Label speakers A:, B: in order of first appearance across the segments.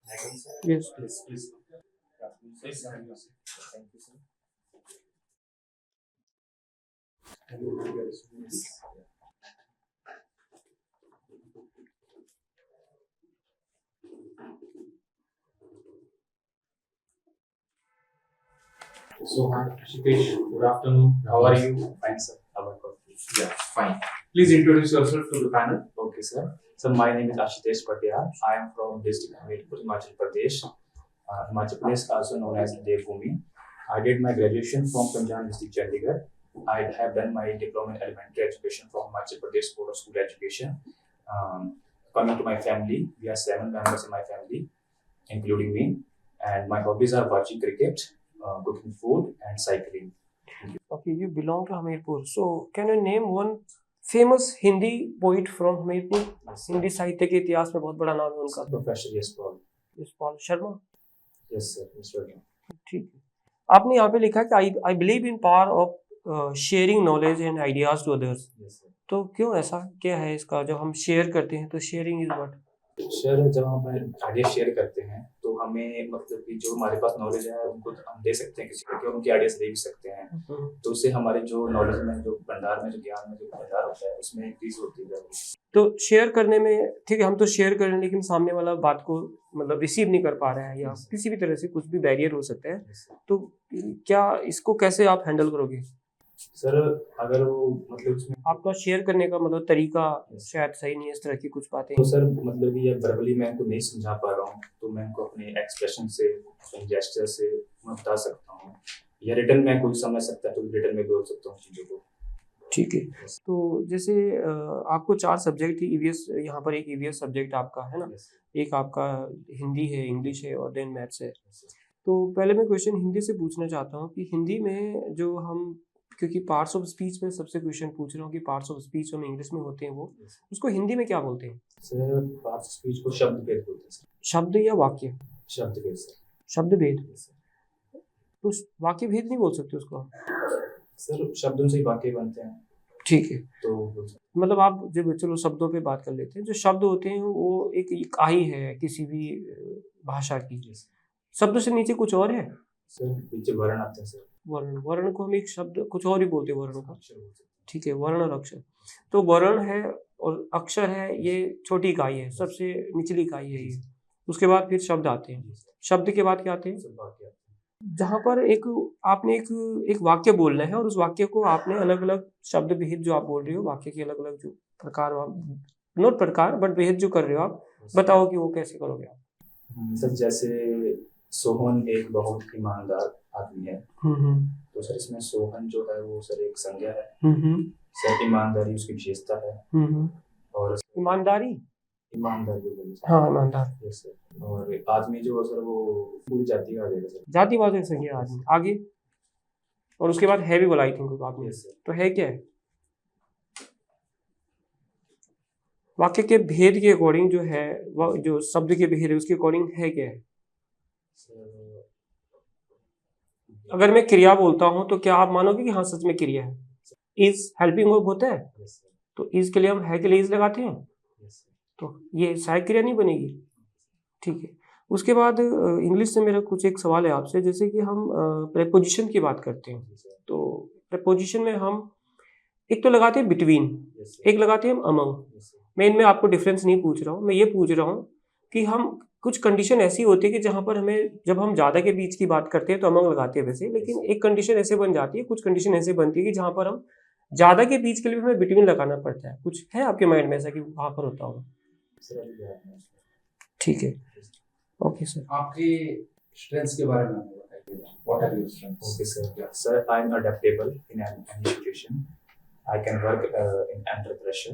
A: Yes.
B: Please. Yeah, please. Thank you, sir. So, hi, Shitesh. Good afternoon. How are you? Fine, sir. How about you? Yeah, fine. Please introduce yourself to the panel. Okay, sir. So, my name is Ashitesh Patia. I am from district Hamirpur, Himachal Pradesh. Himachal Pradesh, also known as Devbhoomi. I did my graduation from Punjab district, Chandigarh. I have done my diploma in elementary education from Himachal Pradesh Board of School Education. Coming to my family, we are 7 members in my family, including me. And my hobbies are watching cricket, cooking food, and cycling.
A: Okay, you belong to Hamirpur. So, can you name one famous Hindi poet from Hamirpur?
B: Yes,
A: Hindi साहित्य के इतिहास में बहुत बड़ा नाम है उनका.
B: Professor Yashpal.
A: Yashpal Sharma.
B: Yes, sir. Mr.
A: ठीक है. आपने यहाँ पे लिखा है कि I believe in power of sharing knowledge and ideas to others.
B: Yes, sir.
A: तो क्यों ऐसा क्या है इसका जब हम शेयर करते हैं तो शेयरिंग इज व्हाट?
B: सर, जब हम आइडिया शेयर करते हैं तो हमें मतलब कि जो हमारे पास नॉलेज है उनको हम दे सकते हैं किसी को, कि उनकी आइडियाज दे भी सकते हैं. तो उससे हमारे जो नॉलेज में, जो भंडार में, जो ज्ञान में जो भंडार होता है उसमें इंक्रीज होती है.
A: तो शेयर करने में ठीक है, हम तो शेयर कर रहे हैं लेकिन सामने वाला बात को मतलब रिसीव नहीं कर पा रहा है या किसी भी तरह से कुछ भी बैरियर हो सकता है. तो क्या इसको कैसे आप हैंडल करोगे?
B: सर, अगर वो मतलब उसमें
A: आपका शेयर करने का मतलब तरीका शायद सही नहीं है, इस तरह की कुछ बातें.
B: तो सर मतलब कि ये वर्बली मैं उनको नहीं समझा पा रहा हूँ, तो मैं उनको अपने एक्सप्रेशन से, अपने जेस्चर से मैं बता सकता हूँ, या रिटर्न में कोई समझ सकता है तो रिटर्न में बोल सकता हूँ चीज़ों को.
A: ठीक है. तो जैसे आपको 4 सब्जेक्ट थी ईवीएस, यहाँ पर एक ईवीएस सब्जेक्ट आपका है ना, एक आपका हिंदी है, इंग्लिश है और देन मैथ्स है. तो पहले मैं क्वेश्चन हिंदी से पूछना चाहता हूँ कि हिंदी में जो हम, क्योंकि पार्ट्स ऑफ स्पीच में सबसे क्वेश्चन पूछ रहा हूँ कि पार्ट्स ऑफ स्पीच हम इंग्लिश में होते हैं वो उसको हिंदी में क्या बोलते हैं?
B: सर, पार्ट्स ऑफ स्पीच को शब्द भेद बोलते हैं सर.
A: शब्द या वाक्य?
B: शब्द भेद सर.
A: शब्द भेद. तो वाक्य भेद नहीं बोल सकते उसको?
B: सर, शब्दों से ही वाक्य बनते हैं.
A: ठीक है.
B: तो
A: मतलब आप जब चलो शब्दों पे बात कर लेते हैं, जो शब्द होते हैं वो एक इकाई है किसी भी भाषा की. शब्द से नीचे कुछ और है
B: सर, नीचे वर्ण आते हैं सर.
A: वर्ण. वर्ण को हम एक शब्द कुछ और ही बोलते हैं वर्ण का. ठीक है, वर्ण और अक्षर. तो वर्ण है और अक्षर है, ये छोटी इकाई है, सबसे निचली इकाई है ये. उसके बाद फिर शब्द आते हैं. शब्द के बाद क्या आते हैं? जहाँ पर आपने एक वाक्य बोलना है और उस वाक्य को आपने अलग अलग शब्द भेद जो आप बोल रहे हो, वाक्य के अलग अलग जो प्रकार, नोट प्रकार बट भेद जो कर रहे हो आप, बताओ कि वो कैसे करोगे आप.
B: सर, जैसे सोहन एक बहुत ईमानदार आदमी है, तो सर इसमें सोहन जो है वो सर एक संज्ञा है. सर, ईमानदारी उसकी विशेषता है. और
A: ईमानदारी,
B: ईमानदारी,
A: हाँ ईमानदार.
B: और आदमी जो है सर वो पूरी जाति का आ जाएगा सर.
A: जातिवाचक संज्ञा आदमी. आगे और उसके बाद है भी बोला आई थिंक आपने. तो है क्या है? वाक्य के भेद के अकॉर्डिंग जो है, जो शब्द के भेद है उसके अकॉर्डिंग है क्या है? अगर मैं क्रिया बोलता हूँ तो क्या आप मानोगे कि हाँ सच में क्रिया है? इज हेल्पिंग वर्ब होता है, तो इज के लिए हम है के लिए इज लगाते हैं, तो ये सहायक क्रिया नहीं बनेगी. ठीक है. उसके बाद इंग्लिश से मेरा कुछ एक सवाल है आपसे, जैसे कि हम प्रेपोजिशन की बात करते हैं, तो प्रेपोजिशन में हम एक तो लगाते हैं बिटवीन, एक लगाते हैं हम अमंग. मैं इनमें आपको डिफरेंस नहीं पूछ रहा हूँ, मैं ये पूछ रहा हूँ कि हम कुछ कंडीशन ऐसी होती है कि जहाँ पर हमें, जब हम ज़्यादा के बीच की बात करते हैं तो अमंग लगाते हैं वैसे, लेकिन एक कंडीशन ऐसे बन जाती है, कुछ कंडीशन ऐसे बनती है कि जहाँ पर हम ज़्यादा के बीच के लिए हमें बिटवीन लगाना पड़ता है. कुछ है आपके माइंड में ऐसा कि वहाँ पर होता होगा? ठीक है. Okay sir.
B: आपके स्ट्रेंथ्स के बारे में बताइए. What are your strengths? Okay sir. Sir, I am adaptable in any situation. I can work in under pressure.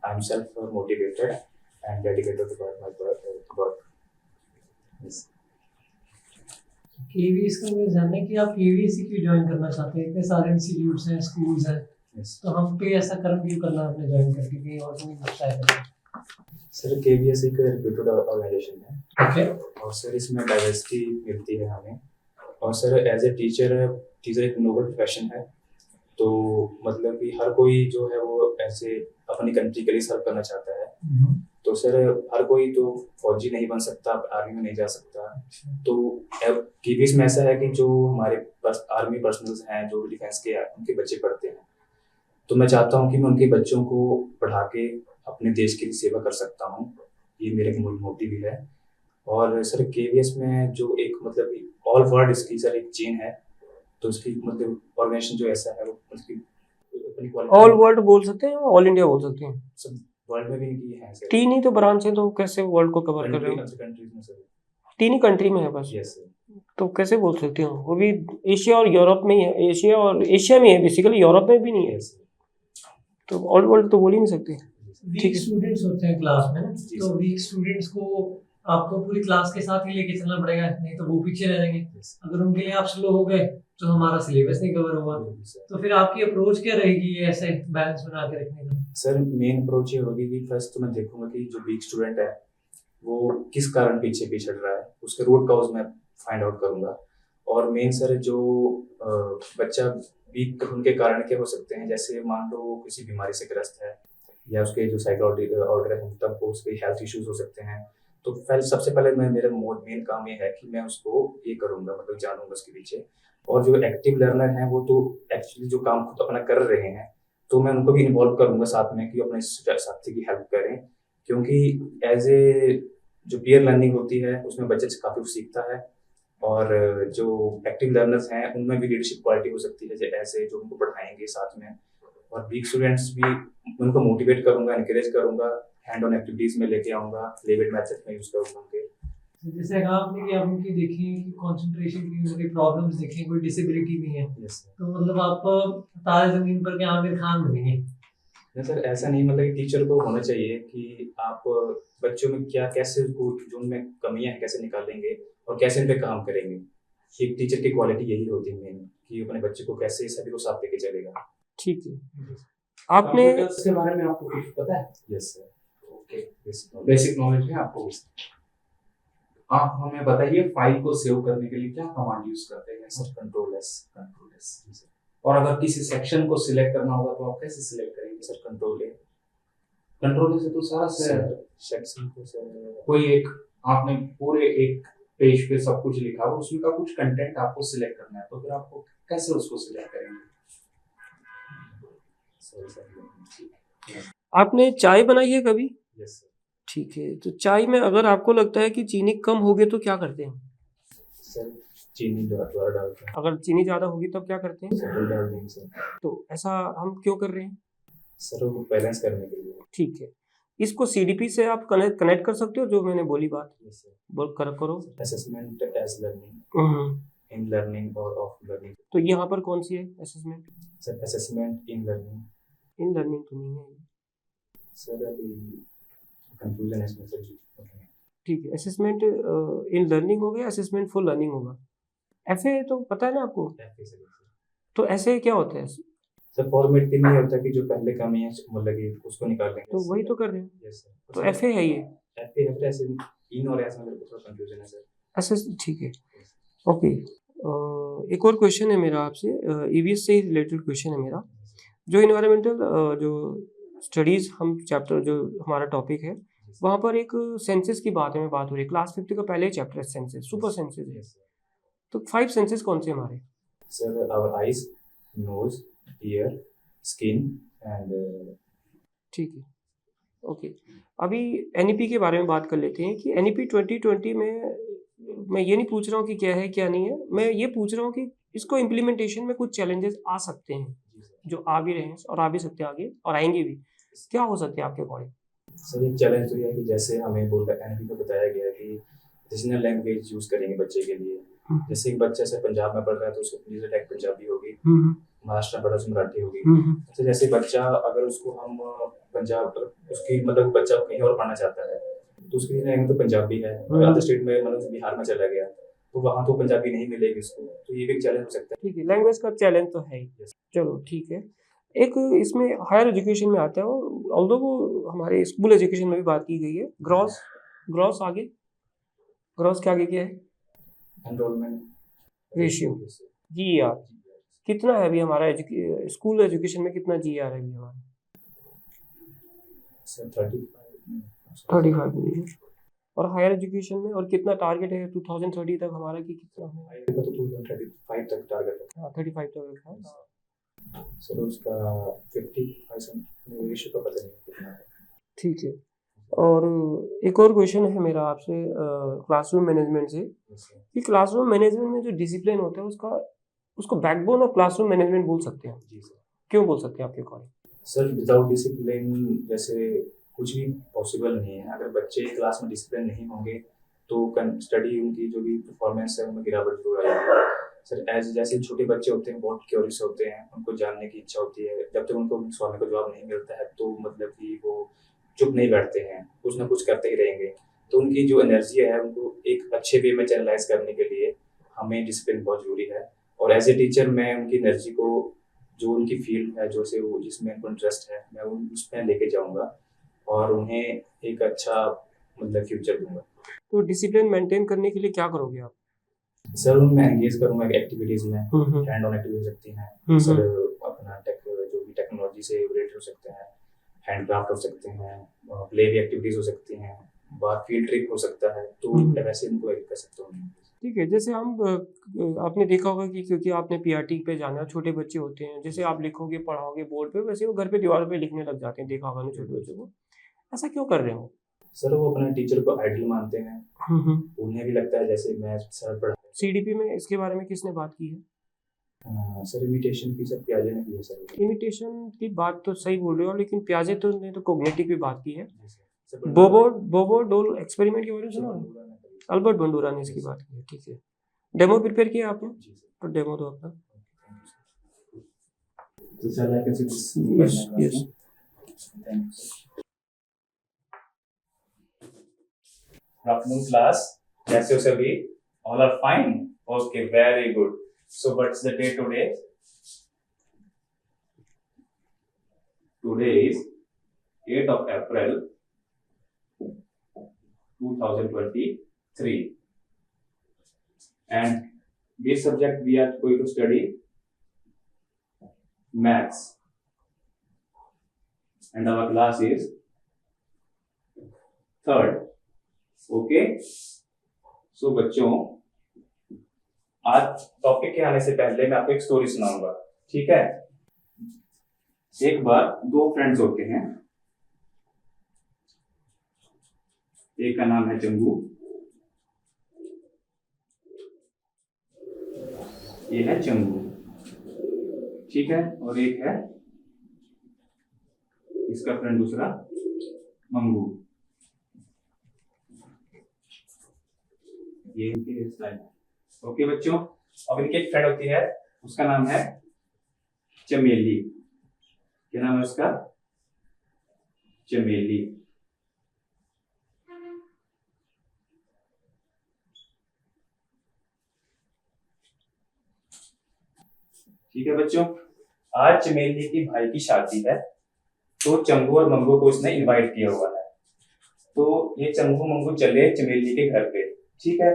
B: I am self motivated and dedicated to my work. Yes.
C: KVS का मैं जानना है कि आप केवीएस क्यों join करना चाहते हैं? इतने सारे इंस्टीट्यूट्स हैं, स्कूल्स हैं, तो हम पे ऐसा कर्म क्यों करना आपने ज्वाइन करके, कहीं और नहीं लगता है?
B: सर, केवीएस एक रेप्यूटेड ऑर्गेनाइजेशन है.
C: ओके.
B: और सर इसमें डाइवर्सिटी मिलती है हमें. और सर एज ए टीचर एक नोबल प्रोफेशन है, तो मतलब कि हर कोई जो है वो ऐसे अपनी कंट्री के लिए सर्व करना चाहता है. तो सर हर कोई तो फौजी नहीं बन सकता, आर्मी में नहीं जा सकता। तो केवीएस में ऐसा है कि जो हमारे आर्मी पर्सनल्स हैं, जो डिफेंस के उनके बच्चे पढ़ते हैं, तो मैं चाहता हूँ कि मैं उनके बच्चों को पढ़ा के अपने देश की सेवा कर सकता हूँ। ये मेरा मूल मोटिव भी है। और सर केवीएस में जो एक मतलब ऑल वर्ल्ड इसकी सर एक चेन है, तो उसकी मतलब ऑर्गेनाइजेशन जो ऐसा है वो उसकी अपनी
A: ऑल वर्ल्ड बोल सकते हैं, ऑल इंडिया बोल सकते हैं।
B: सब वर्ल्ड में भी इनकी है सर।
A: तीन ही तो ब्रांच है, तो कैसे वर्ल्ड को कवर कर रहे हो?
B: कंट्रीज में सर।
A: तीन ही कंट्री में है बस।
B: Yes sir.
A: तो कैसे बोल सकते हो? वो भी एशिया और यूरोप में ही है, एशिया में है बेसिकली, यूरोप में भी नहीं है।
B: यस
A: तो ऑल वर्ल्ड तो बोल ही नहीं सकते। ठीक
C: वीक
A: है।
C: स्टूडेंट्स होते हैं क्लास में ना,
B: जी
C: तो
B: सर।
C: वीक स्टूडेंट्स को आपको पूरी क्लास के साथ ही लेके चलना पड़ेगा, नहीं तो वो पीछे रह जाएंगे। अगर उनके लिए आप स्लो हो गए तो हमारा सिलेबस नहीं कवर होगा। तो फिर आपकी अप्रोच क्या रहेगी ये ऐसे बैलेंस बना के रखने का?
B: सर मेन अप्रोच ये होगी कि फर्स्ट तो मैं देखूंगा कि जो वीक स्टूडेंट है वो किस कारण पीछे पिछड़ रहा है, उसके रूट काउज मैं फाइंड आउट करूंगा। और मेन सर जो बच्चा वीक उनके कारण क्या हो सकते हैं, जैसे मान लो वो किसी बीमारी से ग्रस्त है या उसके जो साइकोलॉजिकल ऑर्डर है तब उसके हेल्थ इश्यूज हो सकते हैं। तो सबसे पहले मेरा मेन काम ये है कि मैं उसको ये करूंगा, मतलब जानूंगा उसके पीछे। और जो एक्टिव लर्नर हैं वो तो एक्चुअली जो काम खुद अपना कर रहे हैं, तो मैं उनको भी इन्वॉल्व करूंगा साथ में कि अपने साथी की हेल्प करें। क्योंकि एज ए जो पीयर लर्निंग होती है उसमें बच्चे काफ़ी कुछ सीखता है। और जो एक्टिव लर्नर्स हैं उनमें भी लीडरशिप क्वालिटी हो सकती है ऐसे जो उनको पढ़ाएंगे साथ में। और वीक स्टूडेंट्स भी उनको मोटिवेट करूंगा, एनकरेज करूंगा, हैंड ऑन एक्टिविटीज में लेके आऊंगा, लेवल मेथड में यूज करूंगा उनके।
C: जैसे कहा आपने कि आप उनकी देखें कि कंसंट्रेशन की उनकी प्रॉब्लम्स देखें, कोई डिसेबिलिटी भी है,
B: यस सर।
C: तो मतलब आप तारे जमीन पर के आमिर खान बनेंगे?
B: नहीं सर ऐसा नहीं, मतलब टीचर को होना चाहिए कि आप बच्चों में क्या कैसे उनको जो उनमें कमियां हैं कैसे निकालेंगे और कैसे उन पे काम करेंगे। एक टीचर की क्वालिटी यही होती है मेन, कि अपने बच्चे को कैसे सभी को साथ लेके चलेगा।
A: ठीक है। आपने
D: कंप्यूटर्स के बारे में आपको कुछ पता है?
B: Yes sir.
D: Okay, basic knowledge है आपको। आप हमें बताइए फाइल को सेव करने के लिए क्या कमांड यूज करते हैं?
B: Sir control S.
D: जी सर। और अगर किसी सेक्शन को सिलेक्ट करना होगा तो आप कैसे सिलेक्ट करेंगे?
B: सर कंट्रोल ए।
D: कंट्रोल से तो सारा
B: सेक्शन को सर
D: कोई एक आपने पूरे एक पेज पे सब कुछ लिखा हो, उसमें का कुछ कंटेंट आपको सिलेक्ट करना है, तो फिर आपको कैसे उसको सिलेक्ट करेंगे?
A: आपने चाय बनाई है कभी?
B: Yes sir.
A: ठीक है। तो चाय में अगर आपको लगता है कि चीनी कम होगी तो क्या करते हैं?
B: सर चीनी द्वारा डालते हैं।
A: अगर चीनी ज़्यादा होगी तब क्या करते हैं?
B: सर डाल देंगे सर।
A: तो ऐसा हम क्यों कर रहे हैं?
B: सर वो बैलेंस करने के लिए।
A: ठीक है। इसको सीडीपी से आप कनेक्ट कर सकते हो, जो मैंने बोली बात
B: यस सर।
A: बोल कर करो।
B: Assessment as learning, in learning और ऑफ लर्निंग।
A: तो यहाँ पर कौन सी है assessment?
B: Sir assessment in learning.
A: In learning तो नहीं है
B: सर अभी कंफ्यूजन है इसमें सर जी।
A: ठीक है। असेसमेंट इन लर्निंग हो गया, असेसमेंट फॉर लर्निंग होगा। एफए तो पता है ना आपको? तो ऐसे क्या होता है?
B: सर फॉर्मेट में ये होता है कि जो पहले कमी है मतलब कि उसको निकाल लेंगे।
A: तो वही तो कर रहे हैं।
B: Yes sir.
A: तो एफए है ये।
B: एफए है, फिर ऐसे इन और ऐसे मेरे को थोड़ा कंफ्यूजन है सर।
A: असेस ठीक है। ओके। एक और क्वेश्चन है मेरा आपसे, ईवीएस से ही रिलेटेड क्वेश्चन है मेरा। जो इन्वायरमेंटल जो स्टडीज़ हम चैप्टर जो हमारा टॉपिक है, वहाँ पर एक सेंसेस की बात हो रही है। क्लास 5 का पहले ही चैप्टर है सेंसेस, सुपर सेंसेस है। तो 5 सेंसेस कौन से हमारे?
B: Sir our eyes, nose, ear, skin and.
A: ठीक है। ओके। अभी एनईपी के बारे में बात कर लेते हैं कि एनईपी 2020 में मैं ये नहीं पूछ रहा हूँ कि क्या है क्या नहीं है, मैं ये पूछ रहा हूँ कि इसको इम्प्लीमेंटेशन में कुछ चैलेंजेस आ सकते हैं, जो आ भी रहे हैं और आ भी सकते हैं आगे और आएंगे भी। क्या हो सकते हैं आपके अकॉर्डिंग?
B: सर एक चैलेंज तो ये है कि जैसे हमें बोल एनपी में बताया गया है कि रीजनल लैंग्वेज यूज करेंगे बच्चे के लिए। जैसे एक बच्चा से पंजाब में पढ़ रहा है तो उसको रीजनल लैंग्वेज पंजाबी होगी, महाराष्ट्र में पढ़ा तो मराठी होगी। तो जैसे बच्चा अगर उसको हम पंजाब उसकी मतलब बच्चा कहीं और पढ़ना चाहता है तो उसकी लैंग्वेज तो पंजाबी है, अदर स्टेट में मतलब बिहार में चला गया तो वहाँ तो पंजाबी नहीं मिलेगी उसको, तो ये भी एक चैलेंज हो सकता है।
A: ठीक है, लैंग्वेज का चैलेंज तो है ही। चलो ठीक है। एक इसमें हायर एजुकेशन में आता है, ऑल्दो वो हमारे स्कूल एजुकेशन में भी बात की गई है। ग्रॉस आगे, ग्रॉस के आगे क्या है?
B: एनरोलमेंट
A: रेशियो, जीईआर कितना है अभी हमारा स्कूल एजुकेशन में? कितना जीईआर है अभी हमारा?
B: Sir 35
A: 35 million. और हायर एजुकेशन में और कितना टारगेट है 2030 तक हमारा कि कितना है?
D: हायर का तो 2035 तक टारगेट है।
A: हाँ 35 तक रखा है।
D: सर उसका 50% रेशियो तो पता नहीं कितना है।
A: ठीक है। और एक और क्वेश्चन है मेरा आपसे क्लासरूम मैनेजमेंट से, कि क्लासरूम मैनेजमेंट में जो डिसिप्लिन होता है उसको बैकबोन ऑफ क्लासरूम मैनेजमेंट बोल सकते हैं?
D: जी सर।
A: क्यों बोल सकते हैं आपके अकॉर्डिंग?
D: सर विदाउट डिसिप्लिन जैसे कुछ भी पॉसिबल नहीं है। अगर बच्चे क्लास में डिसिप्लिन नहीं होंगे तो स्टडी उनकी जो भी परफॉर्मेंस है उनमें गिरावट जरूर आएगी। सर जैसे छोटे बच्चे होते हैं बहुत क्यूरियस होते हैं, उनको जानने की इच्छा होती है। जब तक उनको सवाल का जवाब नहीं मिलता है तो मतलब कि वो चुप नहीं बैठते हैं, कुछ ना कुछ करते ही रहेंगे। तो उनकी जो एनर्जी है उनको एक अच्छे वे में चैनलाइज करने के लिए हमें डिसिप्लिन बहुत जरूरी है। और एज ए टीचर मैं उनकी एनर्जी को, जो उनकी फील्ड है, जो से वो जिसमें उनको इंटरेस्ट है, मैं उसमें लेके जाऊंगा और उन्हें एक अच्छा मतलब फ्यूचर दूंगा।
A: तो डिसिप्लिन मेंटेन करने के लिए क्या करोगे आप?
D: सर उनमें एंगेज करूंगा एक्टिविटीज में, हैंड ऑन एक्टिविटी हो सकती हैं सर, अपना जो भी टेक्नोलॉजी से रिलेटेड हो सकते हैं, हैंड क्राफ्ट हो सकते हैं, प्ले भी एक्टिविटीज हो सकती हैं, बाहर फील्ड ट्रिप हो सकता है। तो वैसे इनको कर सकता हूँ।
A: ठीक है। जैसे हम आपने देखा होगा कि क्योंकि आपने पीआरटी पे जाना, छोटे बच्चे होते हैं, जैसे आप लिखोगे पढ़ाओगे बोर्ड पे, वैसे वो घर पे दीवार पे लिखने लग जाते हैं, देखा होगा ना छोटे बच्चों को। ऐसा क्यों कर रहे हो?
D: सर वो अपने टीचर को आइडल मानते हैं, उन्हें भी लगता है जैसे मैं सर पढ़ा।
A: सीडीपी में इसके बारे में किसने बात की है?
D: सर इमिटेशन की सर प्याजे ने की है सर।
A: इमिटेशन की बात तो सही बोल रहे हो, लेकिन प्याजे तो ने तो कोग्निटिव की बात की है।
D: सर
A: बोबो डोल एक्सपेरिमेंट के बारे में सुना? अल्बर्ट बंडूरा ने इसकी बात की है। ठीक है। डेमो प्रिपेयर किया आपने? तो डेमो दो अपना।
D: तो sir I can see this.
A: Yes.
B: Good afternoon, class. कैसे हो सभी? All are fine. Okay, very good. So, what's the day today? Today is 8th of April, 2023. And this subject we are going to study maths. And our class is 3rd. Okay so बच्चों, आज topic के आने से पहले मैं आपको एक story सुनाऊंगा, ठीक है? एक बार दो फ्रेंड्स होते हैं, एक का नाम है चंगू, ये है चंगू, ठीक है? और एक है इसका फ्रेंड दूसरा मंगू। ये ओके बच्चों, अब इनकी एक फ्रेंड होती है, उसका नाम है चमेली। क्या नाम है उसका? चमेली। ठीक है बच्चों, आज चमेली की भाई की शादी है, तो चंगू और मंगू को उसने इनवाइट किया हुआ है। तो ये चंगू मंगू चले चमेली के घर पे, ठीक है?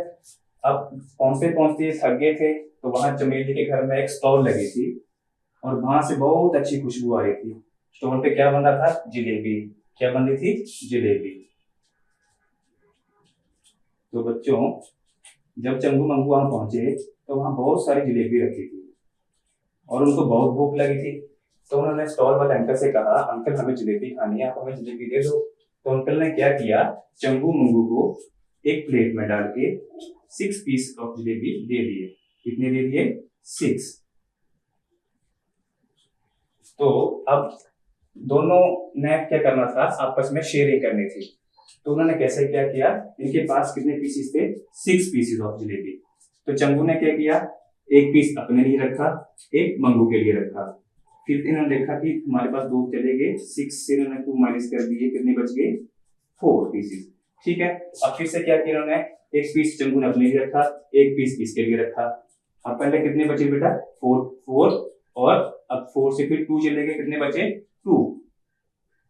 B: अब पहुंचते थक गए थे, तो वहां चमेली के घर में एक स्टॉल लगी थी और वहां से बहुत अच्छी खुशबू आ रही थी। स्टॉल पे क्या बन रहा था? जिलेबी। क्या बन रही थी? जिलेबी। तो बच्चों, जब चंगू मंगू वहां पहुंचे तो वहां बहुत सारी जिलेबी रखी थी और उनको बहुत भूख लगी थी। तो उन्होंने स्टॉल वाले अंकल से कहा, अंकल हमें जिलेबी खानी है, आप हमें जिलेबी दे दो। तो अंकल ने क्या किया, चंगू मंगू को एक प्लेट में डाल के 6 पीस ऑफ जिलेबी दे दिए। कितने दे दिए? 6। तो अब दोनों ने क्या करना था, आपस में शेयरिंग करनी थी। तो उन्होंने कैसे क्या किया, इनके पास कितने पीसेस थे? 6 पीसेस ऑफ जिलेबी। तो चंगू ने क्या किया, एक पीस अपने लिए रखा, एक मंगू के लिए रखा। फिर इन्होंने देखा कि हमारे पास 2 चले गए, 6 से इन्होंने 2 माइनस कर दिए, कितने बच गए? 4 पीसेस, ठीक है? अब फिर से क्या किया इन्होंने, एक पीस चंगू ने अपने लिए रखा, एक पीस इसके लिए रखा। अब पहले कितने बचे बेटा? 4 और अब 4 से फिर 2 चले गए, कितने बचे? 2।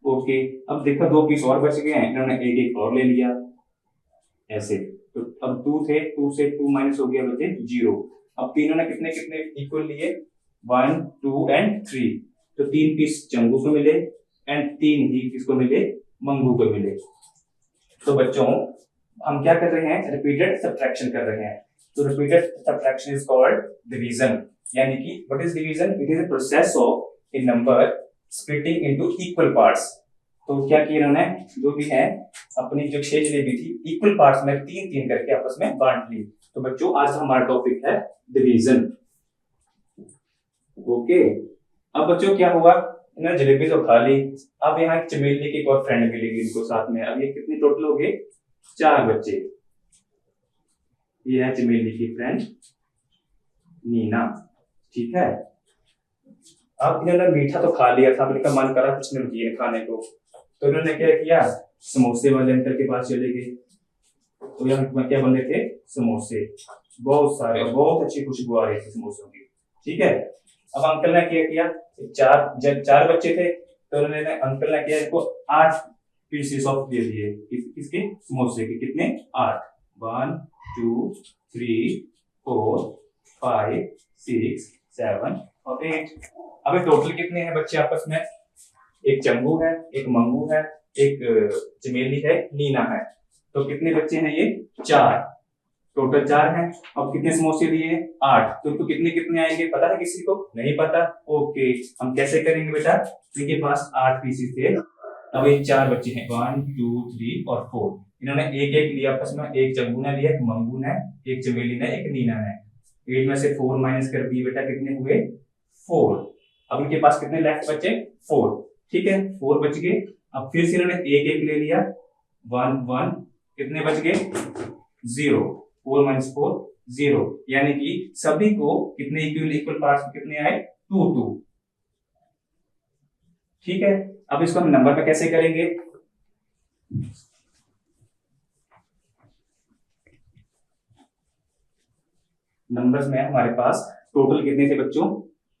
B: ओके, अब देखा 2 पीस और बच गए हैं, इन्होंने एक और ले लिया ऐसे। तो अब 2 थे, 2 से 2 माइनस हो गया, बचे 0। अब तीनों ने कितने कितने इक्वल लिए? 1, 2 एंड 3। तो 3 पीस चंगू को मिले एंड 3 ही किसको मिले? मंगू को मिले।
D: तो बच्चों हम क्या कर रहे हैं, रिपीटेड सब्ट्रैक्शन कर रहे हैं। तो repeated subtraction is called division, यानी कि what is division, it is a process of A number splitting into equal parts. तो क्या किया इन्होंने, जो भी है अपनी जो 6 जलेबी थी इक्वल पार्ट्स में 3-3 करके आपस में बांट ली। तो बच्चों आज हमारा टॉपिक है डिवीजन। ओके, अब बच्चों क्या हुआ, इन्होंने जलेबी तो खा ली, अब यहाँ चमेली की एक और फ्रेंड मिलेगी इनको साथ में। अब ये कितने टोटल हो गए, 4 बच्चे। ये है चमेली की फ्रेंड नीना, ठीक है। अब इन्होंने मीठा तो खा लिया था, अब इनका मन करा कुछ नमकीन खाने को, तो इन्होंने क्या किया, समोसे वाले अंकल के पास चले गए। तो यहाँ क्या बन रहे थे, समोसे, बहुत सारे, बहुत अच्छी खुशबू आ रही थी समोसों की, ठीक है। अब अंकल ने क्या किया, जब 4 बच्चे थे तो उन्होंने, अंकल ने किया, इनको 8 पीसेस ऑफ दे दिए, किसके, समोसे के। कितने, 8, 1 2 3 4 5 6 7 और 8। अब टोटल कितने हैं बच्चे आपस में, एक चंगू है, एक मंगू है, एक चमेली है, नीना है। तो कितने बच्चे हैं ये, 4, टोटल 4 हैं। अब कितने समोसे दिए, 8। तो इनको कितने कितने आएंगे पता है किसी को, नहीं पता। ओके, हम कैसे करेंगे बेटा, इनके पास 8 पीसेस थे, अब ये 4 बच्चे हैं, 1 2 3 और 4। इन्होंने एक एक लिया आपस में, एक चंगू ने लिया, एक मंगू ने, एक चमेली ने, एक नीना ने। 8 में से 4 माइनस कर दिए बेटा, कितने हुए, 4। अब इनके पास कितने लेफ्ट बचे, 4, ठीक है, 4 बच गए। अब फिर से इन्होंने एक एक ले लिया, 1 1, कितने बच गए, 0, 4 माइनस 4 0, यानी कि सभी को कितने इक्वल पार्ट्स कितने आए, 2 2, ठीक है। अब इसको हम नंबर में कैसे करेंगे, नंबर्स में हमारे पास टोटल कितने थे बच्चों,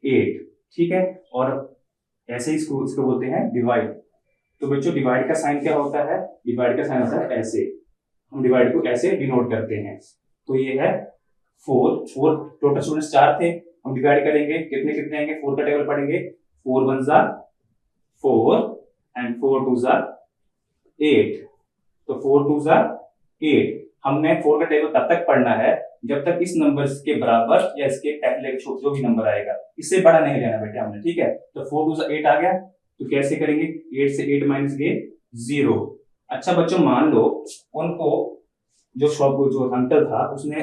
D: 8, ठीक है। और ऐसे ही इसको बोलते हैं डिवाइड। तो बच्चों डिवाइड का साइन क्या होता है, डिवाइड का साइन होता है ऐसे, हम डिवाइड को ऐसे डिनोट करते हैं। तो ये है 4 टोटल स्टूडेंट्स 4 थे, हम डिवाइड करेंगे, कितने कितने आएंगे, 4 का टेबल पढ़ेंगे, 4 1 जा 4 एंड 4 2 जा 8। तो 4 2 जा 8। हमने 4 का टेबल तब तक पढ़ना है जब तक इस नंबर के बराबर या इसके पहले जो भी नंबर आएगा इससे बड़ा नहीं लेना बेटे हमने, ठीक है। तो 4 2 जा 8 आ गया, तो कैसे करेंगे, 8 से 8 माइनस गए 0। अच्छा बच्चों मान लो उनको जो अंकल था उसने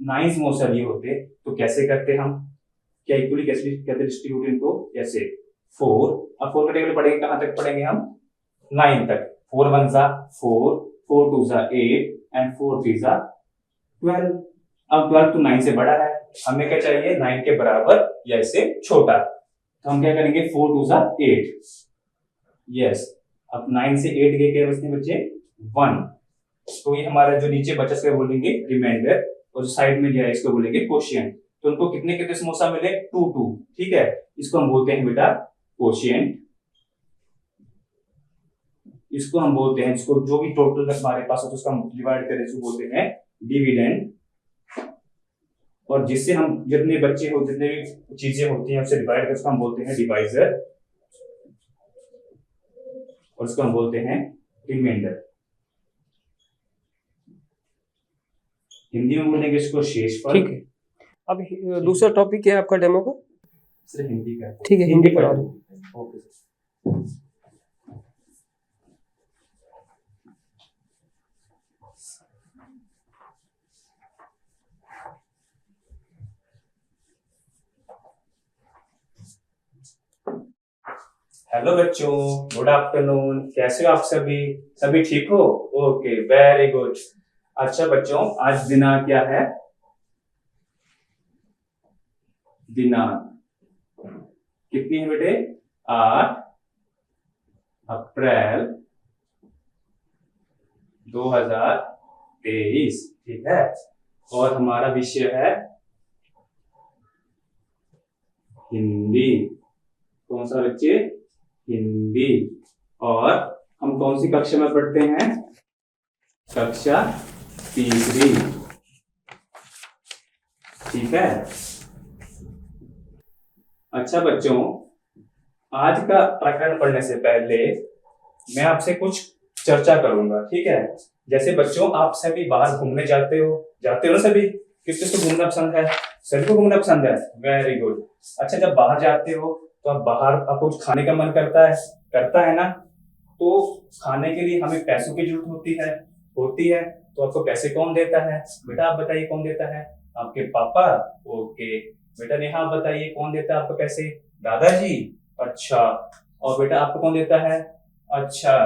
D: 9 समोसा लिए होते, तो कैसे करते हम, क्या इक्वली कैसे डिस्ट्रीब्यूट इनको, कैसे, 4। अब 4 का टेबल पढ़ेंगे, कहां तक पढ़ेंगे हम, 9 तक। 4 1 जा 4, 4 2 जा 8 एंड 4 3 जा 12। अब 12 तो 9 से बड़ा है, हमें क्या चाहिए, 9 के बराबर या इससे छोटा। तो हम क्या करेंगे, 4 2 जा 8, यस। अब 9 से 8 गए, क्या बचते बच्चे, 1। तो ये हमारा जो नीचे बचा इसको बोलेंगे रिमाइंडर, और जो साइड में दिया है इसको बोलेंगे कोशिएंट। तो उनको कितने कितने समोसा मिले, 2 2, ठीक है। इसको हम बोलते हैं बेटा कोशिएंट, इसको हम बोलते हैं, इसको जो भी टोटल हमारे पास हो तो उसका हम डिवाइड करें, इसको बोलते हैं डिविडेंड। और जिससे हम जितने बच्चे हो, जितने भी चीजें होती हैं उससे डिवाइड कर, उसको हम बोलते हैं डिवाइजर, और उसको हम बोलते हैं रिमाइंडर। हिंदी में बोलेंगे इसको शेषफल,
A: ठीक है। अब दूसरा टॉपिक क्या है आपका डेमो का,
D: सिर्फ हिंदी का,
A: ठीक है, हिंदी पढ़ा दो।
D: Okay sir. हेलो बच्चों, गुड आफ्टरनून, कैसे हो आप सभी, सभी ठीक हो, ओके वेरी गुड। अच्छा बच्चों आज दिनांक क्या है, दिनांक कितनी है बेटे, 8 अप्रैल 2023, ठीक है। और हमारा विषय है हिंदी, कौन सा बच्चे, हिंदी। और हम कौन सी कक्षा में पढ़ते हैं, कक्षा 3, ठीक है। अच्छा बच्चों आज का प्रकरण पढ़ने से पहले मैं आपसे कुछ चर्चा करूंगा, ठीक है। जैसे बच्चों आप सभी बाहर घूमने जाते हो ना सभी? किस किस को घूमना पसंद है? सभी को घूमना पसंद है, वेरी गुड। अच्छा, जब बाहर जाते हो तो आप बाहर आपको कुछ खाने का मन करता है ना? तो खाने के लिए हमें पैसों की जरूरत होती है। तो आपको पैसे कौन देता है बेटा? आप बताइए कौन देता है? आपके पापा। ओके बेटा, नेहा आप बताइए कौन देता है आपको पैसे? दादाजी। अच्छा, और बेटा आपको कौन देता है? अच्छा,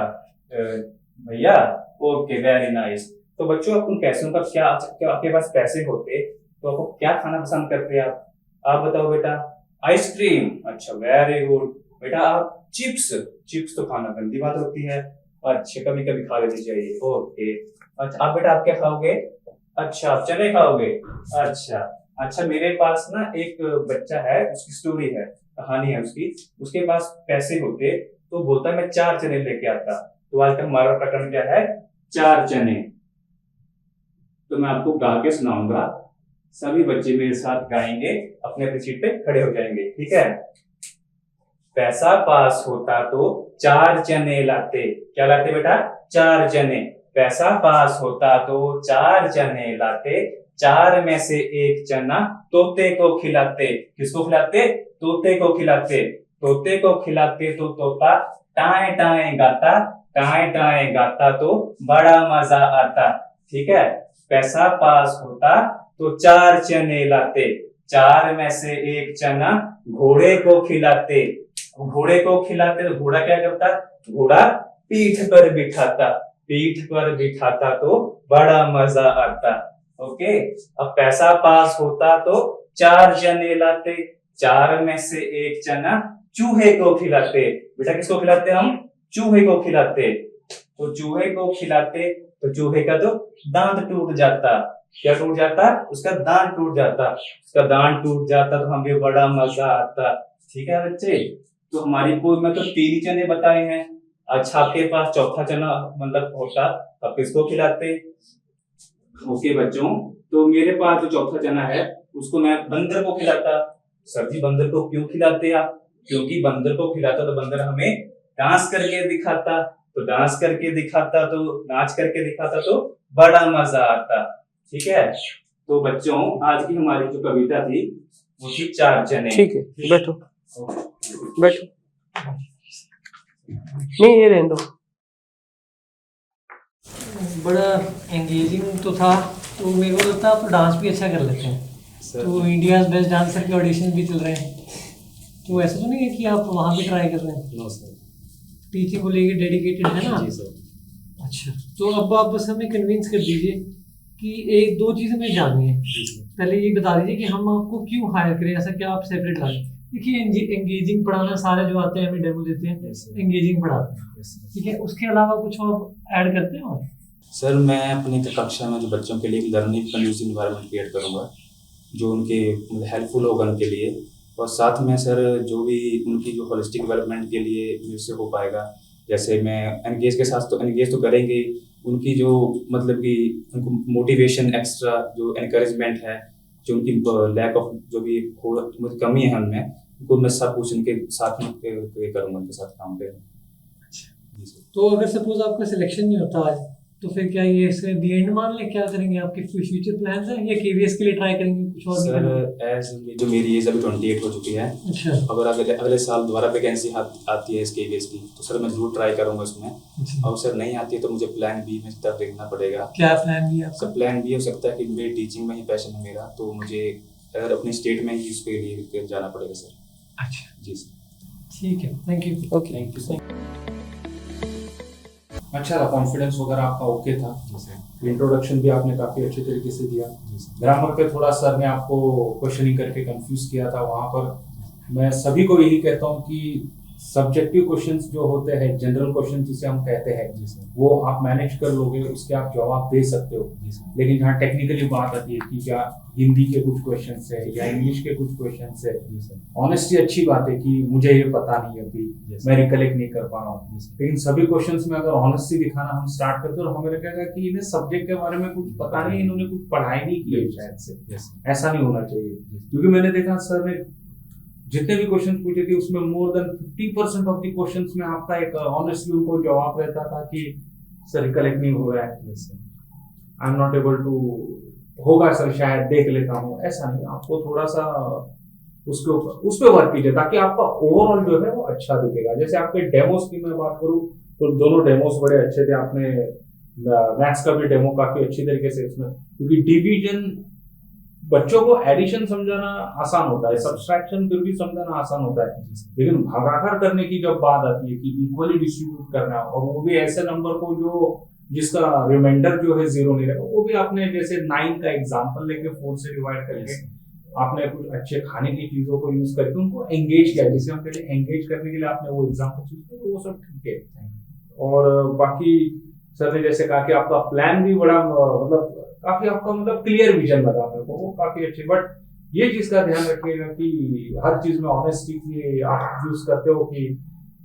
D: भैया। Okay, very nice. तो बच्चों, आप उन पैसों का क्या आपके पास पैसे होते तो आपको क्या खाना पसंद करते आप बताओ बेटा? आइसक्रीम। अच्छा, वेरी गुड बेटा। आप चिप्स तो खाना गंदी बात होती है। अच्छा, कभी कभी खा लेनी चाहिए। ओके। अच्छा, आप बेटा आप क्या खाओगे? अच्छा, आप चने खाओगे। अच्छा, मेरे पास ना एक बच्चा है, उसकी स्टोरी है, कहानी है उसके पास पैसे होते तो बोलता है मैं 4 चने लेके आता। तो आज का हमारा प्रकरण क्या है? 4 चने। तो मैं आपको गा के सुनाऊंगा, सभी बच्चे मेरे साथ गाएंगे, अपने अपनी सीट पे खड़े हो जाएंगे, ठीक है? पैसा पास होता तो 4 चने लाते। क्या लाते बेटा? 4 चने। पैसा पास होता तो 4 चने लाते, 4 में से 1 चना तोते को खिलाते। किसको खिलाते? तोते को खिलाते। तोते को खिलाते तो तोता टाए टाए गाता, टाए टाए गाता तो बड़ा मजा आता। ठीक है? पैसा पास होता तो 4 चने लाते, 4 में से 1 चना घोड़े को खिलाते। घोड़े को खिलाते तो घोड़ा क्या करता? घोड़ा पीठ पर बिठाता, पीठ पर बिठाता तो बड़ा मजा आता। ओके, अब पैसा पास होता तो 4 चने लाते, 4 में से 1 चना चूहे को खिलाते। बेटा किसको खिलाते हम? चूहे को खिलाते। तो चूहे को खिलाते तो चूहे का तो दांत टूट जाता। क्या टूट जाता? उसका दांत टूट जाता। उसका दांत टूट जाता तो हमें बड़ा मजा आता। ठीक है बच्चे? तो हमारी पूर्व में तो 3 चने बताए हैं। अच्छा, आपके पास चौथा चना मतलब होता, आप किसको खिलाते? ओके बच्चों, तो मेरे पास जो चौथा चना है उसको मैं बंदर को खिलाता। सर जी, बंदर को क्यों खिलाते आप? क्योंकि बंदर को खिलाता तो बंदर हमें डांस करके दिखाता, तो डांस करके दिखाता तो नाच करके दिखाता तो बड़ा मजा आता। ठीक है? तो बच्चों, आज की हमारी जो कविता थी वो थी 4 चने।
A: ठीक है, बैठो बैठो। नहीं, ये रहने दो।
C: बड़ा एंगेजिंग तो था, तो मेरे को लगता है आप डांस भी अच्छा कर लेते हैं। तो इंडिया बेस्ट डांसर के ऑडिशन भी चल रहे हैं, तो ऐसा तो नहीं है कि आप वहाँ भी ट्राई कर रहे हैं?
D: No sir.
C: टीचिंग को लेके डेडिकेटेड है ना?
D: जी सर।
C: अच्छा, तो अब आप बस हमें कन्विंस कर दीजिए कि 1-2 चीज़ हमें जाननी है। पहले ये बता दीजिए कि हम आपको क्यों हायर करें, ऐसा क्या आप सेपरेट लाए? देखिए, एंगेजिंग पढ़ाना, सारे जो आते हैं हमें डेमो देते हैं, एंगेजिंग पढ़ाते हैं, ठीक है? उसके अलावा कुछ और ऐड करते हैं? और
D: सर, मैं अपनी कक्षा में जो बच्चों के लिए लर्निंग कंड्यूसिव एनवायरनमेंट क्रिएट करूंगा जो उनके हेल्पफुल होगा उनके लिए, और साथ में सर जो भी उनकी जो होलिस्टिक डेवलपमेंट के लिए मेरे से हो पाएगा, जैसे मैं एंगेज के साथ तो एंगेज तो करेंगे, उनकी जो मतलब कि उनको मोटिवेशन, एक्स्ट्रा जो एनकरेजमेंट है, जो उनकी लैक ऑफ जो भी कमी है उनमें, उनको मैं सब कुछ उनके साथ में करूँगा, उनके साथ काम करूँगा। जी सर।
C: तो अगर सपोज आपका सिलेक्शन नहीं होता आज, तो फिर क्या ये इसके दी एंड मान लें? क्या करेंगे? आपके कोई फ्यूचर प्लान्स हैं या केवीएस के लिए ट्राई करेंगे? कुछ और
D: सर, एज जो मेरी एज अभी 28 हो चुकी है,
C: अच्छा,
D: अगर अगले साल दोबारा वैकेंसी आती है इसके केवीएस की, तो सर मैं जरूर ट्राई करूंगा उसमें।
C: अच्छा।
D: और सर नहीं आती है तो मुझे प्लान बी में तरफ देखना पड़ेगा।
C: क्या प्लान भी है आपका?
D: सर प्लान बी हो सकता है कि मेरी टीचिंग में ही पैशन है मेरा, तो मुझे अगर अपने स्टेट में ही उसके लिए जाना पड़ेगा सर।
C: अच्छा,
D: जी सर।
C: ठीक है, thank you.
A: Okay,
D: thank you sir.
B: अच्छा था, कॉन्फिडेंस वगैरह आपका ओके था।
D: जी सर।
B: इंट्रोडक्शन भी आपने काफी अच्छे तरीके से दिया।
D: जी सर।
B: ग्रामर पे थोड़ा सर ने आपको क्वेश्चनिंग करके कंफ्यूज किया था, वहां पर मैं सभी को यही कहता हूँ कि सब्जेक्टिव क्वेश्चंस जो होते हैं, जनरल क्वेश्चन जिसे हम कहते हैं,
D: जी सर।
B: वो आप मैनेज कर लोगे, उसके आप जवाब दे सकते हो।
D: जी सर।
B: लेकिन जहाँ टेक्निकली बात आती है कि क्या हिंदी के कुछ क्वेश्चन है या इंग्लिश के कुछ क्वेश्चन है,
D: जी सर।
B: ऑनेस्टली अच्छी बात है कि मुझे ये पता नहीं अभी,
D: Yes.
B: मैं रिकलेक्ट नहीं कर पा रहा हूँ।
D: Yes.
B: लेकिन सभी क्वेश्चंस में अगर ऑनेस्टली दिखाना हम स्टार्ट करते हैं तो हमें लगेगा कि इन्हें सब्जेक्ट के बारे में कुछ पता नहीं, इन्होंने कुछ पढ़ाई नहीं की है शायद से।
D: Yes.
B: ऐसा नहीं होना चाहिए, क्योंकि मैंने देखा सर ने जितने भी क्वेश्चन पूछे थे उसमें more than 50% of the questions में आपका एक ऑनेस्टली उनको जवाब रहता था कि
D: सर रिकलेक्ट नहीं हो रहा है, I am not able to, होगा सर शायद देख लेता हूँ, ऐसा नहीं, आपको थोड़ा सा उसके ऊपर उस पर वर्क कीजिए ताकि आपका ओवरऑल जो है वो अच्छा दिखेगा। जैसे आपके डेमोस की मैं बात करूँ तो दोनों डेमोस बड़े अच्छे थे, आपने मैथ्स का भी डेमो काफी अच्छी तरीके से इसमें, क्योंकि डिवीजन बच्चों को एडिशन समझाना आसान होता है, सब्सट्रैक्शन फिर भी समझाना आसान होता है, लेकिन भागाकार करने की जब बात आती है कि इक्वली डिस्ट्रीब्यूट करना और वो भी ऐसे नंबर को जो जिसका रिमाइंडर जो है 0 नहीं रहेगा, वो भी आपने जैसे 9 का एग्जांपल लेके 4 से डिवाइड करके आपने कुछ अच्छे खाने की चीजों को यूज करके उनको एंगेज किया, जिसे हम कहते हैं एंगेज करने के लिए आपने वो एग्जांपल चूज किया, वो सब ठीक है। और बाकी सर ने जैसे कहा कि आपका प्लान भी बड़ा मतलब काफी आपका मतलब क्लियर विजन लगा मेरे को, वो काफी अच्छे, बट ये चीज का ध्यान रखिएगा कि हर चीज में ऑनेस्टी की आप यूज करते हो कि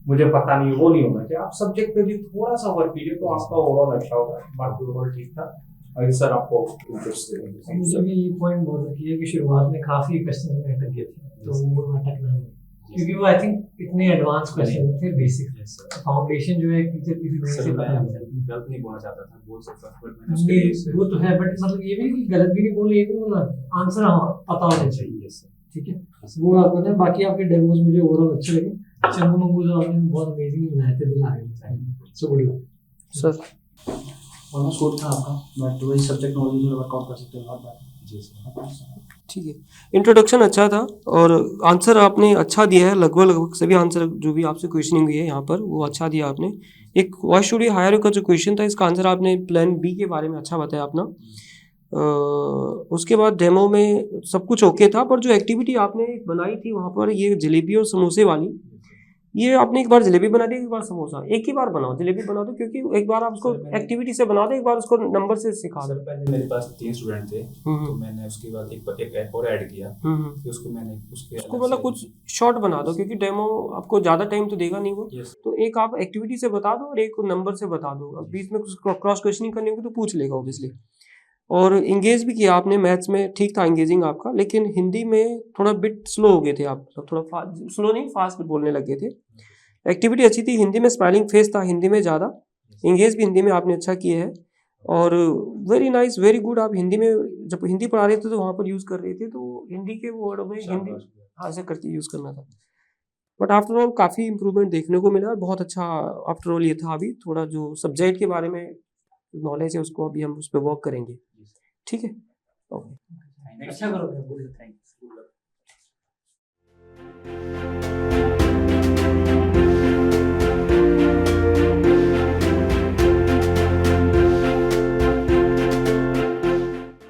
D: मुझे पता नहीं, वो नहीं होना चाहिए। आप सब्जेक्ट पे भी थोड़ा सा वर्क कीजिए तो आपका ओवरऑल अच्छा होगा, बाकी ओवरऑल ठीक था। और सर आपको
C: मुझे भी ये पॉइंट बहुत लगी है कि शुरुआत में काफी क्वेश्चन में अटक गए थे, तो वो अटकना नहीं, क्योंकि वो आई थिंक इतने एडवांस क्वेश्चन थे, बेसिक फाउंडेशन जो है टीचर किसी तरह से पता नहीं चलती।
D: गलत नहीं बोलना चाहता था, बोल सकता था, बट मैंने
C: वो तो है, बट मतलब ये भी गलत भी नहीं बोलना, ये भी बोलना आंसर हाँ पता होना चाहिए, ठीक है। वो आप बताएं, बाकी आपके डेमोस मुझे ओवरऑल अच्छे लगे, चंगू मंगू जो आपने बहुत अमेजिंग बनाए थे, दिल आ गए, so good luck
A: sir.
E: Almost good था आपका, बट वही सब्जेक्ट नॉलेज में वर्कआउट कर सकते हो हर बार।
D: जी सर,
A: ठीक है, इंट्रोडक्शन अच्छा था और आंसर आपने अच्छा दिया है, लगभग सभी आंसर जो भी आपसे क्वेश्चनिंग हुई है यहाँ पर वो अच्छा दिया आपने। एक व्हाई शुड यू हायर का जो क्वेश्चन था, इसका आंसर आपने प्लान बी के बारे में अच्छा बताया अपना। उसके बाद डेमो में सब कुछ ओके था, पर जो एक्टिविटी आपने बनाई थी वहाँ पर ये जलेबी और समोसे वाली, ये आपने एक बार जलेबी बना दी, एक बार समोसा, एक ही बार बनाओ, जलेबी बना दो, क्योंकि एक बार आप उसको एक्टिविटी से बना दो, एक बार उसको नंबर से सिखा दो।
D: सर पहले मेरे पास 3 स्टूडेंट थे, तो मैंने उसके बाद एक और ऐड किया, फिर उसको मैंने
A: उसको मतलब कुछ शॉर्ट बना दो, क्योंकि डेमो आपको ज़्यादा टाइम तो देगा नहीं वो, तो एक आप एक्टिविटी से बता दो और एक नंबर से बता दो। अब बीच में कुछ क्रॉस क्वेश्चनिंग करनी होगी तो पूछ लेगा ऑब्वियसली। और इंगेज भी किया आपने, मैथ्स में ठीक था इंगेजिंग आपका, लेकिन हिंदी में थोड़ा बिट स्लो हो गए थे आप, थोड़ा स्लो नहीं फास्ट बोलने लग गए थे। एक्टिविटी अच्छी थी, हिंदी में स्माइलिंग फेस था हिंदी में ज़्यादा, इंगेज भी हिंदी में आपने अच्छा किया है, और वेरी नाइस वेरी गुड। आप हिंदी में जब हिंदी पढ़ा रहे थे तो वहाँ पर यूज़ कर रहे थे, तो हिंदी के वर्ड में हिंदी हाँ ऐसे करके यूज़ करना था। बट आफ्टर ऑल काफ़ी इंप्रूवमेंट देखने को मिला, बहुत अच्छा। आफ्टर ऑल ये था, अभी थोड़ा जो सब्जेक्ट के बारे में नॉलेज है उसको अभी हम उस पर वर्क करेंगे, ठीक है, ओके।
C: अच्छा करोगे।
D: Thank you.